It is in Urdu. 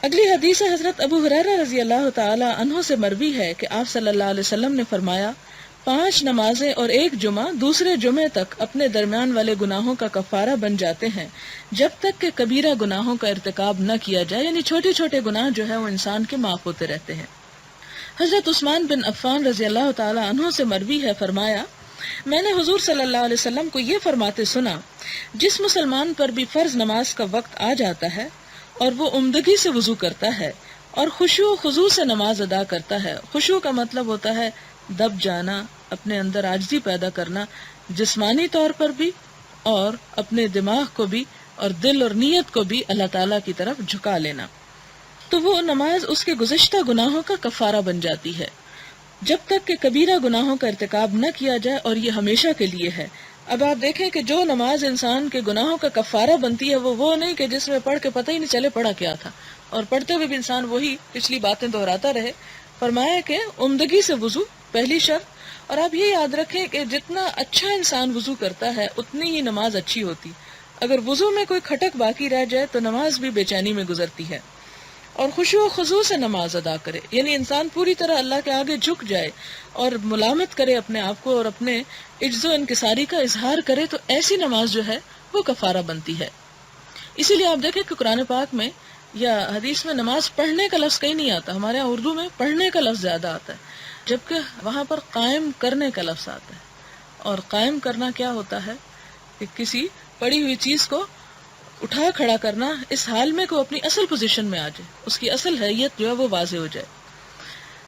اگلی حدیث حضرت ابو ہریرہ رضی اللہ تعالی عنہ سے مروی ہے کہ آپ صلی اللہ علیہ وسلم نے فرمایا 5 نمازیں اور 1 جمعہ دوسرے جمعے تک اپنے درمیان والے گناہوں کا کفارہ بن جاتے ہیں جب تک کہ کبیرہ گناہوں کا ارتکاب نہ کیا جائے، یعنی چھوٹے چھوٹے گناہ جو ہے وہ انسان کے معاف ہوتے رہتے ہیں۔ حضرت عثمان بن عفان رضی اللہ تعالی عنہ سے مروی ہے، فرمایا میں نے حضور صلی اللہ علیہ وسلم کو یہ فرماتے سنا، جس مسلمان پر بھی فرض نماز کا وقت آ جاتا ہے اور وہ عمدگی سے وضو کرتا ہے اور خشوع و خضوع سے نماز ادا کرتا ہے، خشوع کا مطلب ہوتا ہے دب جانا، اپنے اندر عاجزی پیدا کرنا، جسمانی طور پر بھی اور اپنے دماغ کو بھی اور دل اور نیت کو بھی اللہ تعالیٰ کی طرف جھکا لینا، تو وہ نماز اس کے گزشتہ گناہوں کا کفارہ بن جاتی ہے جب تک کہ کبیرہ گناہوں کا ارتکاب نہ کیا جائے، اور یہ ہمیشہ کے لیے ہے۔ اب آپ دیکھیں کہ جو نماز انسان کے گناہوں کا کفارہ بنتی ہے وہ نہیں کہ جس میں پڑھ کے پتہ ہی نہیں چلے پڑھا کیا تھا، اور پڑھتے ہوئے بھی انسان وہی پچھلی باتیں دہراتا رہے۔ فرمایا کہ عمدگی سے وضو پہلی شرط، اور آپ یہ یاد رکھیں کہ جتنا اچھا انسان وضو کرتا ہے اتنی ہی نماز اچھی ہوتی۔ اگر وضو میں کوئی کھٹک باقی رہ جائے تو نماز بھی بے چینی میں گزرتی ہے۔ اور خشوع و خضوع سے نماز ادا کرے، یعنی انسان پوری طرح اللہ کے آگے جھک جائے اور ملامت کرے اپنے آپ کو اور اپنے عجز و انکساری کا اظہار کرے، تو ایسی نماز جو ہے وہ کفارہ بنتی ہے۔ اسی لیے آپ دیکھیں کہ قرآن پاک میں یا حدیث میں نماز پڑھنے کا لفظ کہیں نہیں آتا، ہمارے یہاں اردو میں پڑھنے کا لفظ زیادہ آتا ہے، جبکہ وہاں پر قائم کرنے کا لفظ آتا ہے۔ اور قائم کرنا کیا ہوتا ہے کہ کسی پڑی ہوئی چیز کو اٹھا کھڑا کرنا اس حال میں کہ وہ اپنی اصل پوزیشن میں آ جائے، اس کی اصل حیت جو ہے وہ واضح ہو جائے۔